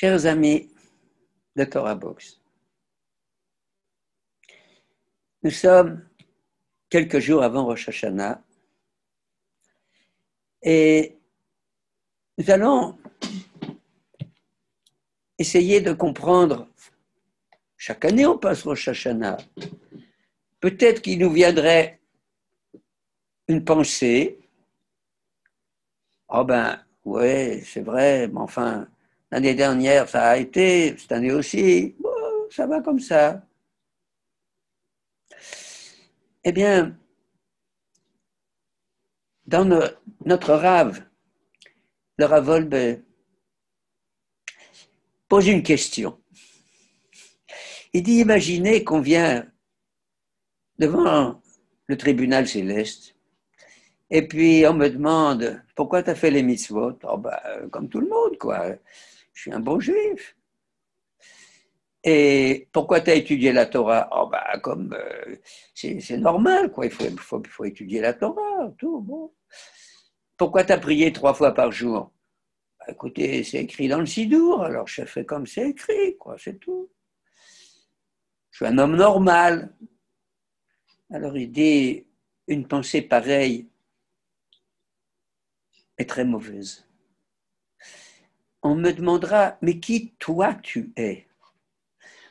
Chers amis de Torah Box, nous sommes quelques jours avant Rosh Hashanah et nous allons essayer de comprendre. Chaque année, on passe Rosh Hashanah. Peut-être qu'il nous viendrait une pensée. Oh ben, ouais, c'est vrai, mais enfin, l'année dernière, ça a été, cette année aussi, bon, ça va comme ça. Eh bien, dans notre Rav, le Rav Wolbe, pose une question. Il dit, imaginez qu'on vient devant le tribunal céleste et puis on me demande, pourquoi tu as fait les mitzvot? Oh ben, comme tout le monde, quoi. Je suis un bon juif. Et pourquoi tu as étudié la Torah? Oh ben, comme c'est normal, quoi. Il faut étudier la Torah, tout, bon. Pourquoi tu as prié 3 fois par jour? Ben, écoutez, c'est écrit dans le Sidour, alors je fais comme c'est écrit, quoi, c'est tout. Je suis un homme normal. Alors il dit, une pensée pareille est très mauvaise. On me demandera, mais qui toi tu es?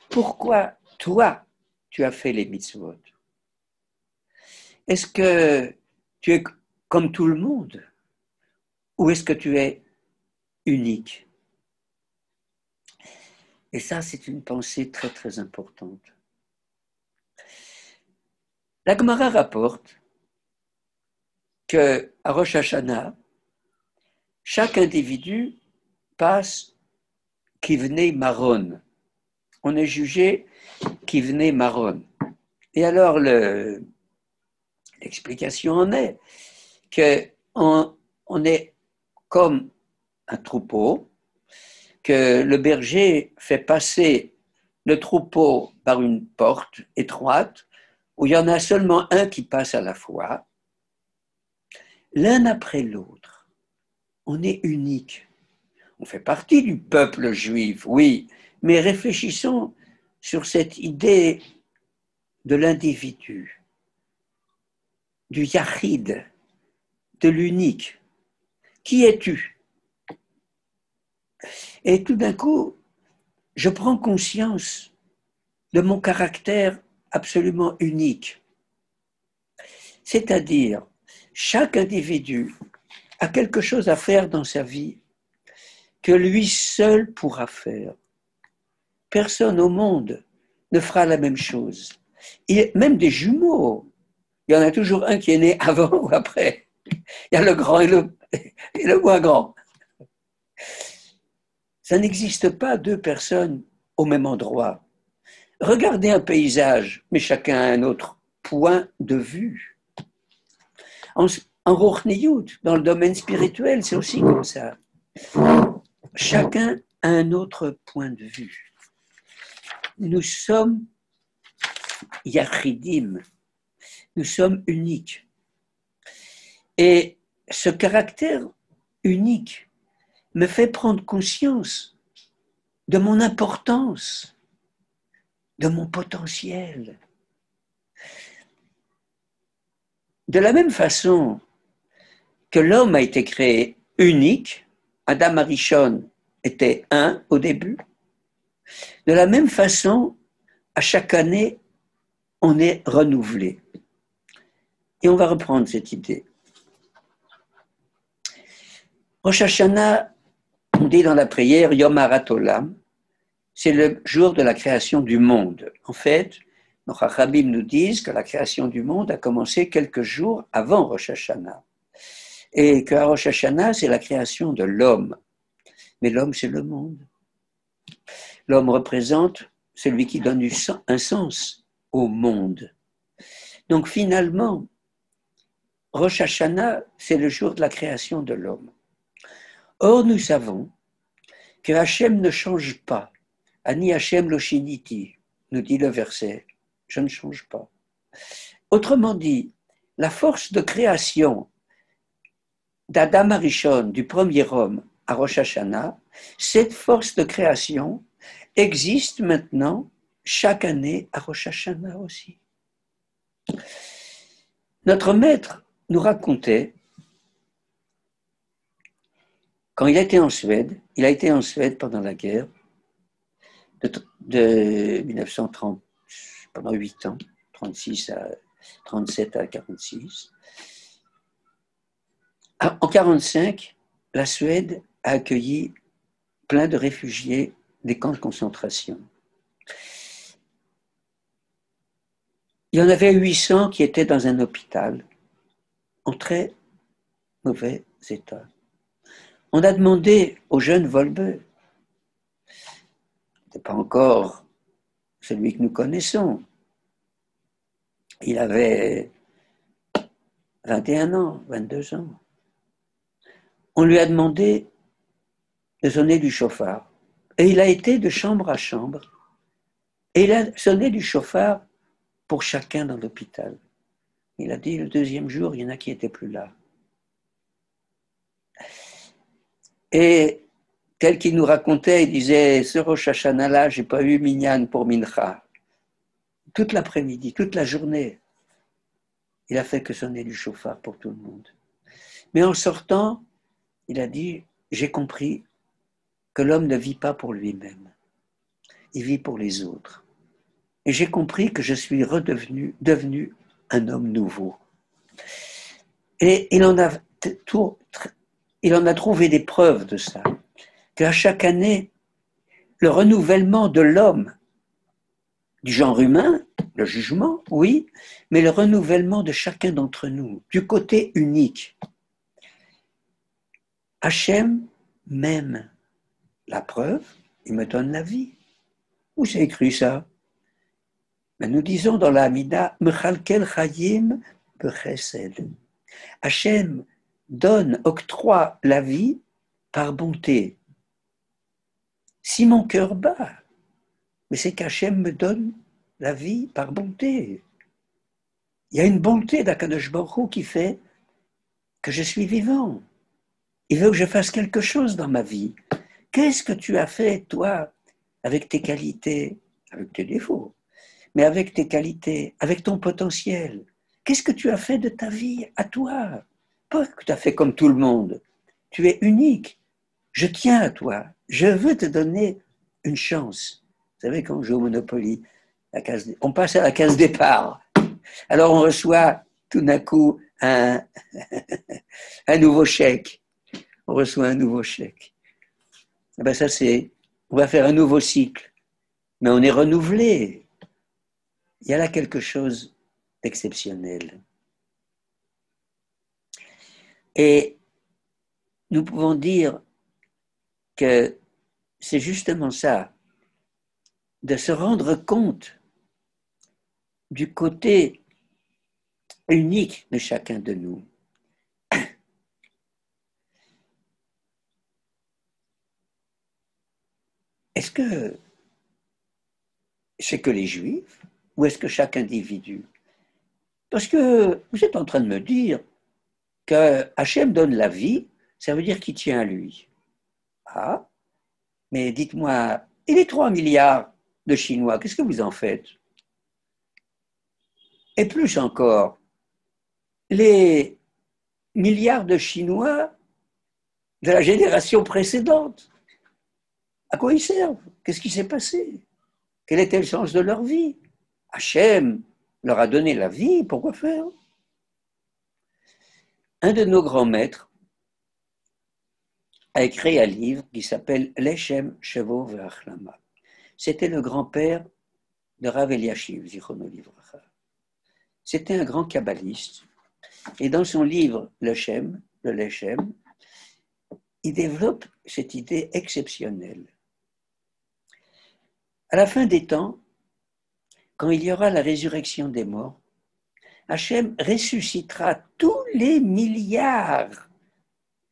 Pourquoi toi tu as fait les mitzvot? Est-ce que tu es comme tout le monde? Ou est-ce que tu es unique? Et ça, c'est une pensée très très importante. La Gemara rapporte qu'à Rosh Hashanah, chaque individu passe Kivnei Maron. On est jugé Kivnei Maron. Et alors, l'explication en est qu'on est comme un troupeau, que le berger fait passer le troupeau par une porte étroite où il y en a seulement un qui passe à la fois, l'un après l'autre. On est unique. On fait partie du peuple juif, oui, mais réfléchissons sur cette idée de l'individu, du yachid, de l'unique. Qui es-tu? Et tout d'un coup, je prends conscience de mon caractère absolument unique. C'est-à-dire, chaque individu a quelque chose à faire dans sa vie que lui seul pourra faire. Personne au monde ne fera la même chose. Et même des jumeaux, il y en a toujours un qui est né avant ou après. Il y a le grand et le moins grand. Ça n'existe pas 2 personnes au même endroit. Regardez un paysage, mais chacun a un autre point de vue. En Ruchniyut, dans le domaine spirituel, c'est aussi comme ça. Chacun a un autre point de vue. Nous sommes yachidim, nous sommes uniques. Et ce caractère unique me fait prendre conscience de mon importance, de mon potentiel. De la même façon que l'homme a été créé unique, Adam Arishon était un au début, de la même façon, à chaque année, on est renouvelé. Et on va reprendre cette idée. Rosh Hashanah, on dit dans la prière, Yom Harat Olam, c'est le jour de la création du monde. En fait, nos Chachamim nous disent que la création du monde a commencé quelques jours avant Rosh Hashanah. Et qu'à Rosh Hashanah, c'est la création de l'homme. Mais l'homme, c'est le monde. L'homme représente celui qui donne un sens au monde. Donc finalement, Rosh Hashanah, c'est le jour de la création de l'homme. Or, nous savons que Hachem ne change pas. Ani Hachem lo shiniti, nous dit le verset. Je ne change pas. Autrement dit, la force de création d'Adam Arishon, du premier homme, à Rosh Hashanah, Cette force de création existe maintenant chaque année à Rosh Hashanah aussi. Notre maître nous racontait, quand il était en Suède, il a été en Suède pendant la guerre de 1930, pendant 8 ans, 37 à 46. En 1945, la Suède a accueilli plein de réfugiés des camps de concentration. Il y en avait 800 qui étaient dans un hôpital en très mauvais état. On a demandé au jeune Volbe, ce n'était pas encore celui que nous connaissons, il avait 21 ans, 22 ans. On lui a demandé de sonner du chauffard. Et il a été de chambre à chambre. Et il a sonné du chauffard pour chacun dans l'hôpital. Il a dit, le deuxième jour, il y en a qui n'étaient plus là. Et tel qu'il nous racontait, il disait, ce Rosh Hashanah-là, je n'ai pas eu minyan pour Mincha. Toute l'après-midi, toute la journée, il a fait que sonner du chauffard pour tout le monde. Mais en sortant, il a dit, j'ai compris que l'homme ne vit pas pour lui-même. Il vit pour les autres. Et j'ai compris que je suis devenu un homme nouveau. Et il en a trouvé des preuves de ça. Qu'à chaque année, le renouvellement de l'homme, du genre humain, le jugement, oui, mais le renouvellement de chacun d'entre nous, du côté unique. Hachem m'aime. La preuve, il me donne la vie. Où c'est écrit ça? Mais nous disons dans la Hamida, Mechalkel Chayim Bechesed. Hachem donne, octroie la vie par bonté. Si mon cœur bat, mais c'est qu'Hachem me donne la vie par bonté. Il y a une bonté d'Akadosh Baruch Hu qui fait que je suis vivant. Il veut que je fasse quelque chose dans ma vie. Qu'est-ce que tu as fait, toi, avec tes qualités, avec tes défauts, mais avec tes qualités, avec ton potentiel? Qu'est-ce que tu as fait de ta vie à toi? Pas que tu as fait comme tout le monde. Tu es unique. Je tiens à toi. Je veux te donner une chance. Vous savez, quand on joue au Monopoly, on passe à la case départ. Alors on reçoit tout d'un coup un nouveau chèque. On reçoit un nouveau chèque. Et ben ça on va faire un nouveau cycle. Mais on est renouvelé. Il y a là quelque chose d'exceptionnel. Et nous pouvons dire que c'est justement ça, de se rendre compte du côté unique de chacun de nous. Est-ce que c'est que les Juifs ou est-ce que chaque individu? Parce que vous êtes en train de me dire que Hachem donne la vie, ça veut dire qu'il tient à lui. Ah, mais dites-moi, et les 3 milliards de Chinois, qu'est-ce que vous en faites? Et plus encore, les milliards de Chinois de la génération précédente, à quoi ils servent? Qu'est-ce qui s'est passé? Quel était le sens de leur vie? Hachem leur a donné la vie, pourquoi faire? Un de nos grands maîtres a écrit un livre qui s'appelle Leshem Shevo Ve'achlama. C'était le grand-père de Rav Eliashiv, Zichrono Livracha. C'était un grand kabbaliste. Et dans son livre le Leshem, il développe cette idée exceptionnelle. À la fin des temps, quand il y aura la résurrection des morts, Hachem ressuscitera tous les milliards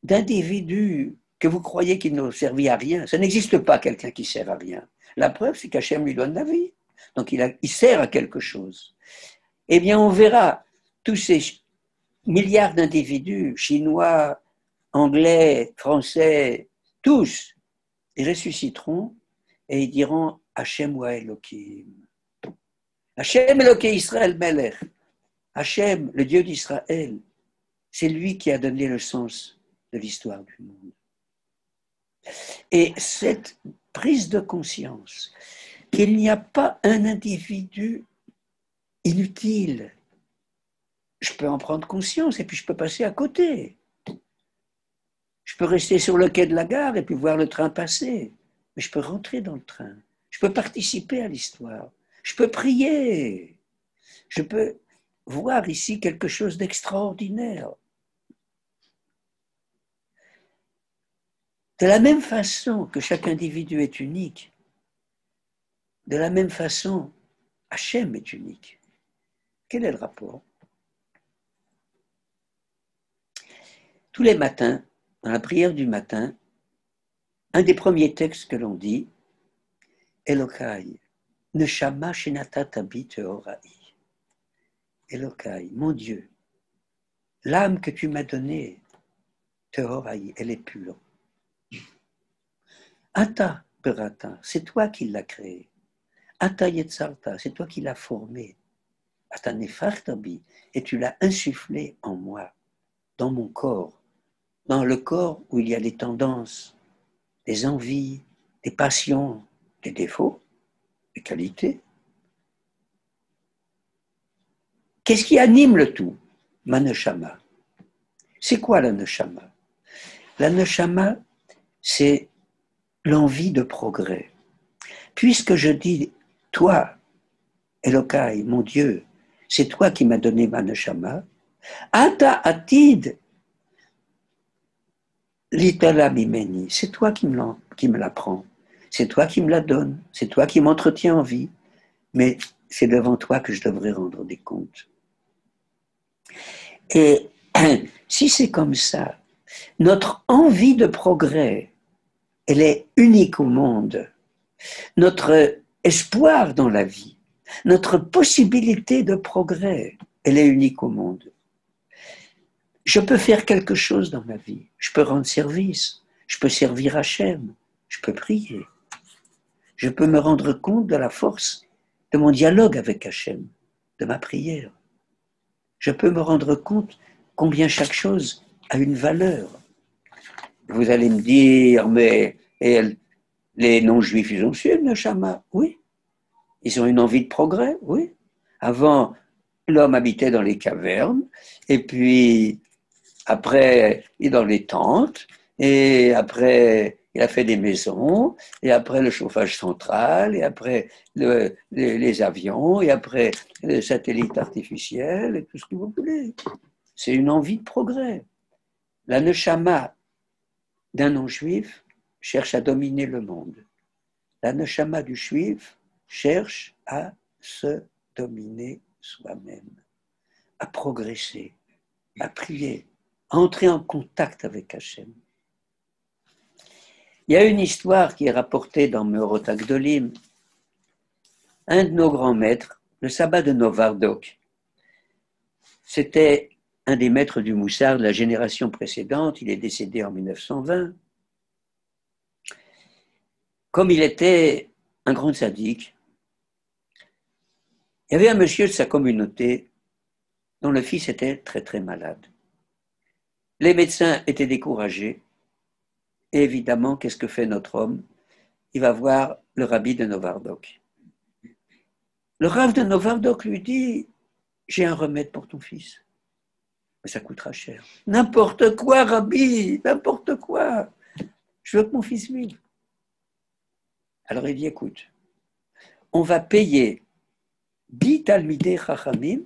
d'individus que vous croyez qu'ils n'ont servi à rien. Ça n'existe pas quelqu'un qui sert à rien. La preuve, c'est qu'Hachem lui donne la vie. Donc il sert à quelque chose. Eh bien, on verra tous ces milliards d'individus, chinois, anglais, français, tous, Ils ressusciteront et ils diront Hachem wa Elohim. Hachem Elohim Israël Melech. Hachem, le Dieu d'Israël, c'est lui qui a donné le sens de l'histoire du monde. Et cette prise de conscience qu'il n'y a pas un individu inutile, je peux en prendre conscience et puis je peux passer à côté. Je peux rester sur le quai de la gare et puis voir le train passer, mais je peux rentrer dans le train, je peux participer à l'histoire, je peux prier, je peux voir ici quelque chose d'extraordinaire. De la même façon que chaque individu est unique, de la même façon, Hachem est unique. Quel est le rapport? Tous les matins, dans la prière du matin, un des premiers textes que l'on dit, Elokai, Neshama Shenata Tabi Teorai. Elokai, mon Dieu, l'âme que tu m'as donnée, Teorai, elle est pure. Ata Berata, c'est toi qui l'as créée. Ata Yetzarta, c'est toi qui l'as formée. Ata Nefartabi, et tu l'as insufflé en moi, dans mon corps, dans le corps où il y a des tendances, des envies, des passions, des défauts, des qualités. Qu'est-ce qui anime le tout? Ma neshama. C'est quoi la neshama? La neshama, c'est l'envie de progrès. Puisque je dis, toi, Elokai, mon Dieu, c'est toi qui m'as donné ma neshama, Ata Atid, Litala Mimeni, c'est toi qui me l'apprends, c'est toi qui me la donnes, c'est toi qui m'entretiens en vie, mais c'est devant toi que je devrais rendre des comptes. Et si c'est comme ça, notre envie de progrès, elle est unique au monde. Notre espoir dans la vie, notre possibilité de progrès, elle est unique au monde. Je peux faire quelque chose dans ma vie, je peux rendre service, je peux servir Hachem, je peux prier. Je peux me rendre compte de la force de mon dialogue avec Hachem, de ma prière. Je peux me rendre compte combien chaque chose a une valeur. Vous allez me dire, mais les non-juifs, ils ont su le neshama? Oui. Ils ont une envie de progrès? Oui. Avant, l'homme habitait dans les cavernes, et puis après, il est dans les tentes, et après, il a fait des maisons, et après le chauffage central, et après les avions, et après les satellites artificiels, et tout ce que vous voulez. C'est une envie de progrès. La neshama d'un non-juif cherche à dominer le monde. La neshama du juif cherche à se dominer soi-même, à progresser, à prier, à entrer en contact avec Hachem. Il y a une histoire qui est rapportée dans Meorot HaGdolim. Un de nos grands maîtres, le sabbat de Novardok, c'était un des maîtres du Moussard de la génération précédente, il est décédé en 1920. Comme il était un grand tzaddik, il y avait un monsieur de sa communauté dont le fils était très très malade. Les médecins étaient découragés. Et évidemment, qu'est-ce que fait notre homme? Il va voir le rabbi de Novardok. Le rav de Novardok lui dit, j'ai un remède pour ton fils. Mais ça coûtera cher. N'importe quoi, rabbi, n'importe quoi. Je veux que mon fils vive. Alors il dit, écoute, on va payer 10 talmidei chachamim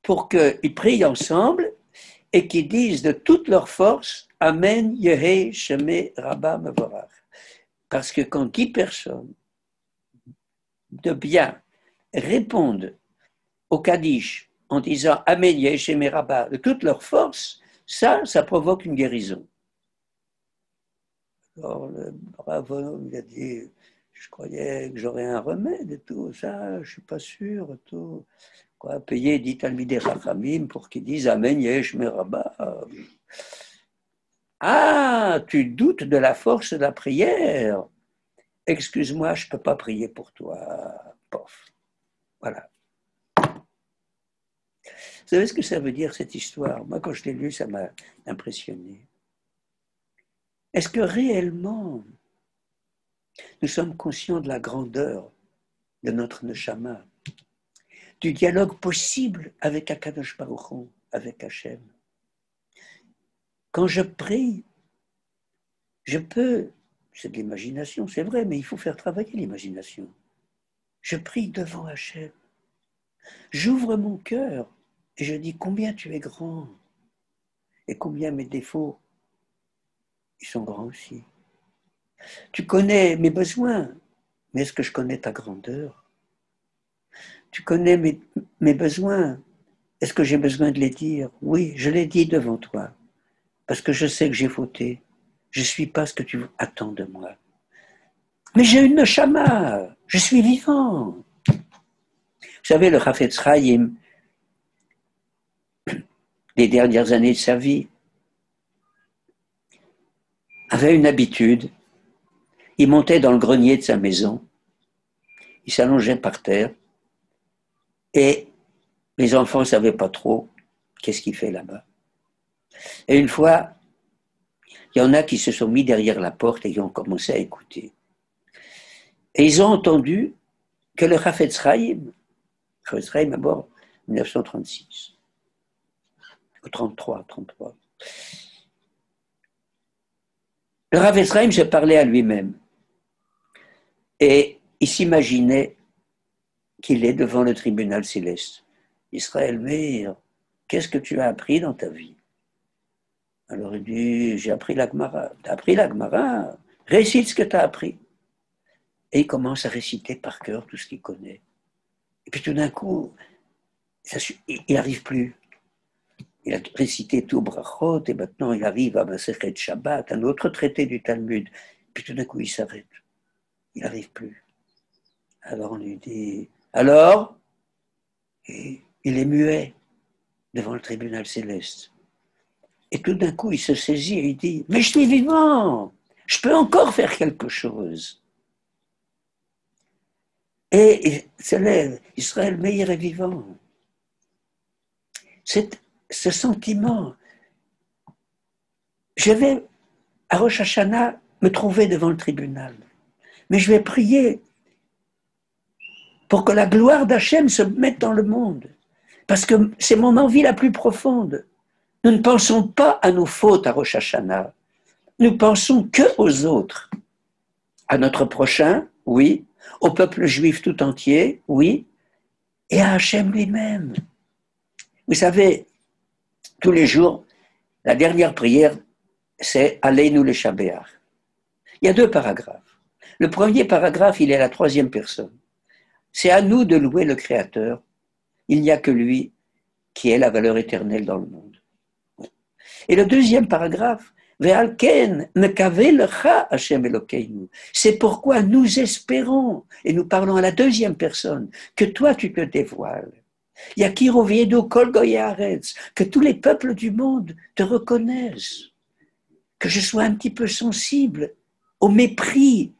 pour qu'ils prient ensemble et qu'ils disent de toute leur force Amen, Yehei, Shemé, Rabba, Mevorach. Parce que quand 10 personnes de bien répondent au Kaddish en disant Amen, Yehei, Shemé, Rabba de toute leur force, ça provoque une guérison. Alors le brave il a dit je croyais que j'aurais un remède et tout, ça, je ne suis pas sûr, tout. Quoi, payer 10 talmidei chachamim pour qu'ils disent Amen, Yesh, Merabah. Ah, tu doutes de la force de la prière. Excuse-moi, je ne peux pas prier pour toi. Pof. Voilà. Vous savez ce que ça veut dire, cette histoire? Moi, quand je l'ai lu, ça m'a impressionné. Est-ce que réellement, nous sommes conscients de la grandeur de notre neshama, du dialogue possible avec Akadosh Baruch Hu, avec Hachem? Quand je prie, je peux, c'est de l'imagination, c'est vrai, mais il faut faire travailler l'imagination. Je prie devant Hachem. J'ouvre mon cœur et je dis combien tu es grand et combien mes défauts, ils sont grands aussi. Tu connais mes besoins, mais est-ce que je connais ta grandeur? Tu connais mes besoins, est-ce que j'ai besoin de les dire? Oui, je les dis devant toi, parce que je sais que j'ai fauté. Je ne suis pas ce que tu attends de moi. Mais j'ai une neshama, je suis vivant. Vous savez, le Chafetz Chaim, les dernières années de sa vie, avait une habitude. Il montait dans le grenier de sa maison, il s'allongeait par terre, et les enfants ne savaient pas trop qu'est-ce qu'il fait là-bas. Et une fois, il y en a qui se sont mis derrière la porte et qui ont commencé à écouter. Et ils ont entendu que le Chafetz Chaim est mort en 1936, ou 33. Le Chafetz Chaim se parlait à lui-même. Et il s'imaginait qu'il est devant le tribunal céleste. Israël Meir, qu'est-ce que tu as appris dans ta vie? Alors il dit, j'ai appris la Gemara. T'as appris la Gemara? Récite ce que tu as appris. Et il commence à réciter par cœur tout ce qu'il connaît. Et puis tout d'un coup, il n'arrive plus. Il a récité tout Brachot et maintenant il arrive à Masechet Shabbat, un autre traité du Talmud. Puis tout d'un coup, il s'arrête. Il n'arrive plus. Alors on lui dit, alors? Et il est muet devant le tribunal céleste. Et tout d'un coup, il se saisit et il dit, mais je suis vivant, je peux encore faire quelque chose. Et il se lève, Israël Meir est vivant. Ce sentiment, je vais à Rosh Hashanah me trouver devant le tribunal, mais je vais prier pour que la gloire d'Hachem se mette dans le monde, parce que c'est mon envie la plus profonde. Nous ne pensons pas à nos fautes à Rosh Hashanah, nous pensons que aux autres, à notre prochain, oui, au peuple juif tout entier, oui, et à Hachem lui-même. Vous savez, tous les jours, la dernière prière, c'est Aleinu le Shabéach. Il y a 2 paragraphes. Le premier paragraphe, il est à la 3e personne. C'est à nous de louer le Créateur. Il n'y a que lui qui est la valeur éternelle dans le monde. Et le 2e paragraphe, c'est pourquoi nous espérons, et nous parlons à la 2e personne, que toi tu te dévoiles. Que tous les peuples du monde te reconnaissent, que je sois un petit peu sensible au mépris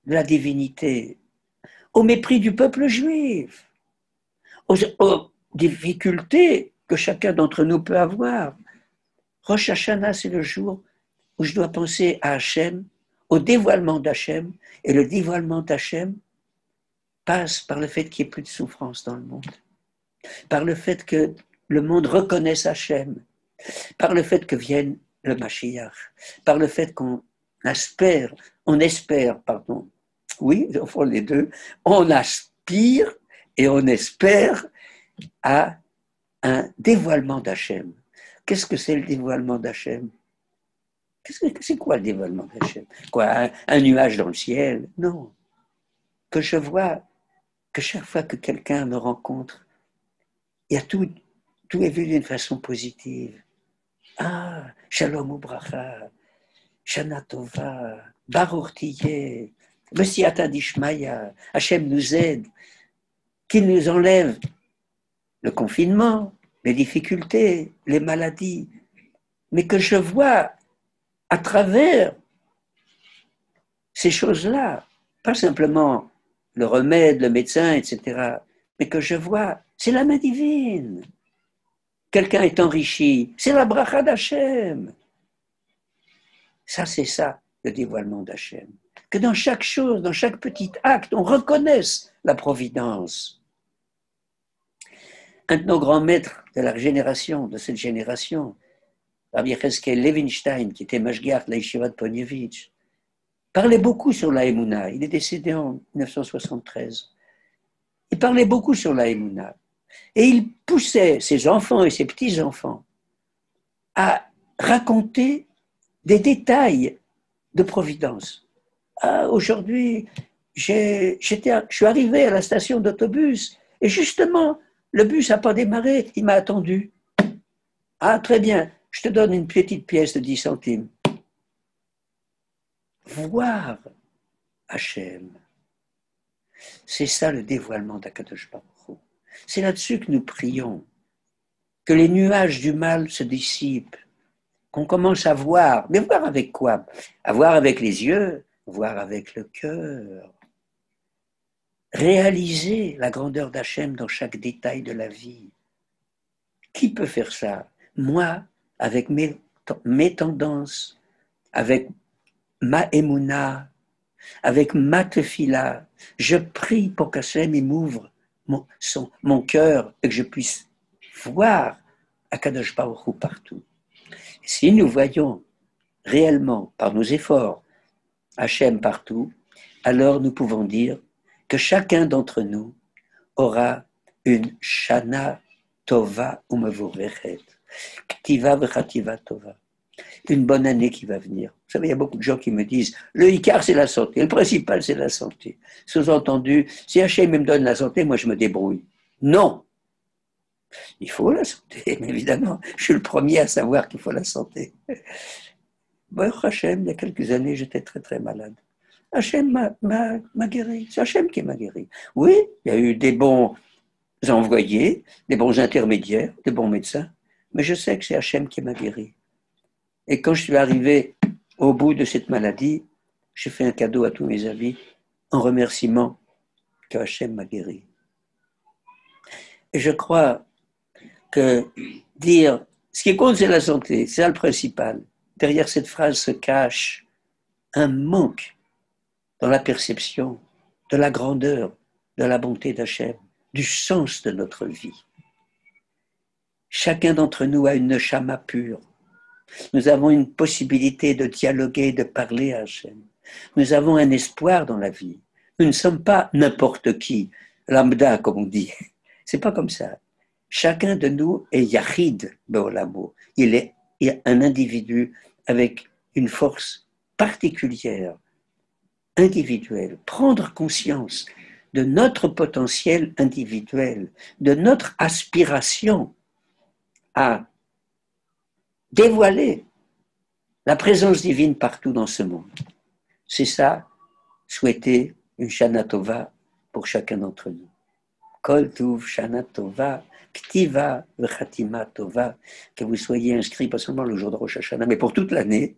de la divinité, au mépris du peuple juif, aux difficultés que chacun d'entre nous peut avoir. Rosh Hashanah, c'est le jour où je dois penser à Hachem, au dévoilement d'Hachem, et le dévoilement d'Hachem passe par le fait qu'il n'y ait plus de souffrance dans le monde, par le fait que le monde reconnaisse Hachem, par le fait que vienne le Mashiach, par le fait qu'on espère, oui, enfin les deux, on aspire et on espère à un dévoilement d'Hachem. Qu'est-ce que c'est le dévoilement d'Hachem? C'est quoi le dévoilement d'Hachem? Quoi, un nuage dans le ciel? Non. Que je vois que chaque fois que quelqu'un me rencontre, il y a tout est vu d'une façon positive. Ah, Shalom Ubracha, Shana Tova, Baruch Tiyeh, Messiata Dishmaya, Hachem nous aide, qu'il nous enlève le confinement, les difficultés, les maladies, mais que je vois à travers ces choses-là, pas simplement le remède, le médecin, etc., mais que je vois, c'est la main divine. Quelqu'un est enrichi, c'est la bracha d'Hachem. Ça, c'est ça, le dévoilement d'Hachem. Que dans chaque chose, dans chaque petit acte, on reconnaisse la providence. Un de nos grands maîtres de la génération, de cette génération, Rabbi Yecheskel Levinstein, qui était Mashgiach de la Yeshiva de Ponievitch, parlait beaucoup sur la Emouna. Il est décédé en 1973. Il parlait beaucoup sur la Emouna. Et il poussait ses enfants et ses petits-enfants à raconter des détails de providence. Ah, aujourd'hui, je suis arrivé à la station d'autobus et justement, le bus n'a pas démarré, il m'a attendu. Ah, très bien, je te donne une petite pièce de 10 centimes. Voir Hachem, c'est ça le dévoilement d'Akadosh Baruch Hu. C'est là-dessus que nous prions, que les nuages du mal se dissipent, qu'on commence à voir. Mais voir avec quoi? À voir avec les yeux, voir avec le cœur. Réaliser la grandeur d'Hachem dans chaque détail de la vie. Qui peut faire ça? Moi, avec mes tendances, avec ma émouna, avec ma tefila, je prie pour qu'Hachem m'ouvre mon cœur et que je puisse voir Akadosh Baruch Hu partout. Si nous voyons réellement par nos efforts Hachem partout, alors nous pouvons dire que chacun d'entre nous aura une Shana Tova Umevorechet, Ktiva Vechativa Tova, une bonne année qui va venir. Vous savez, il y a beaucoup de gens qui me disent le Icar c'est la santé, le principal c'est la santé. Sous-entendu, si Hachem me donne la santé, moi je me débrouille. Non! Il faut la santé, évidemment. Je suis le premier à savoir qu'il faut la santé. Baruch Hachem, il y a quelques années, j'étais très très malade. Hachem m'a guéri. C'est Hachem qui m'a guéri. Oui, il y a eu des bons envoyés, des bons intermédiaires, des bons médecins, mais je sais que c'est Hachem qui m'a guéri. Et quand je suis arrivé au bout de cette maladie, j'ai fait un cadeau à tous mes amis en remerciement que Hachem m'a guéri. Et je crois que dire ce qui compte c'est la santé, c'est ça le principal. Derrière cette phrase se cache un manque dans la perception de la grandeur, de la bonté d'Hachem, du sens de notre vie. Chacun d'entre nous a une neshama pure. Nous avons une possibilité de dialoguer, de parler à Hachem. Nous avons un espoir dans la vie. Nous ne sommes pas n'importe qui, lambda comme on dit. C'est pas comme ça. Chacun de nous est yachid be'olamo. Il est un individu avec une force particulière, individuelle. Prendre conscience de notre potentiel individuel, de notre aspiration à dévoiler la présence divine partout dans ce monde. C'est ça, souhaiter une Shana Tova pour chacun d'entre nous. Kol Tuv, Shana Tova, Ktiva, Vechatima Tova, que vous soyez inscrits, pas seulement le jour de Rosh Hashanah, mais pour toute l'année,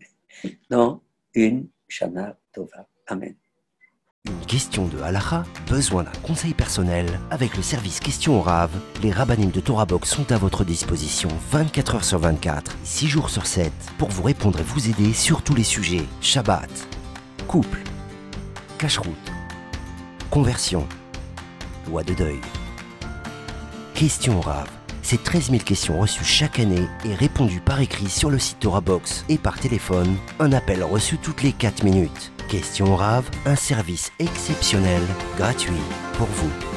dans une Shana Tova. Amen. Une question de halakha, besoin d'un conseil personnel? Avec le service Question au Rav, les rabbinim de Torah Box sont à votre disposition 24 heures sur 24, 6 jours sur 7, pour vous répondre et vous aider sur tous les sujets. Shabbat, couple, cacheroute, conversion, loi de deuil. Question au Rav, c'est 13 000 questions reçues chaque année et répondues par écrit sur le site Torah Box et par téléphone, un appel reçu toutes les 4 minutes. Question au Rav, un service exceptionnel, gratuit pour vous.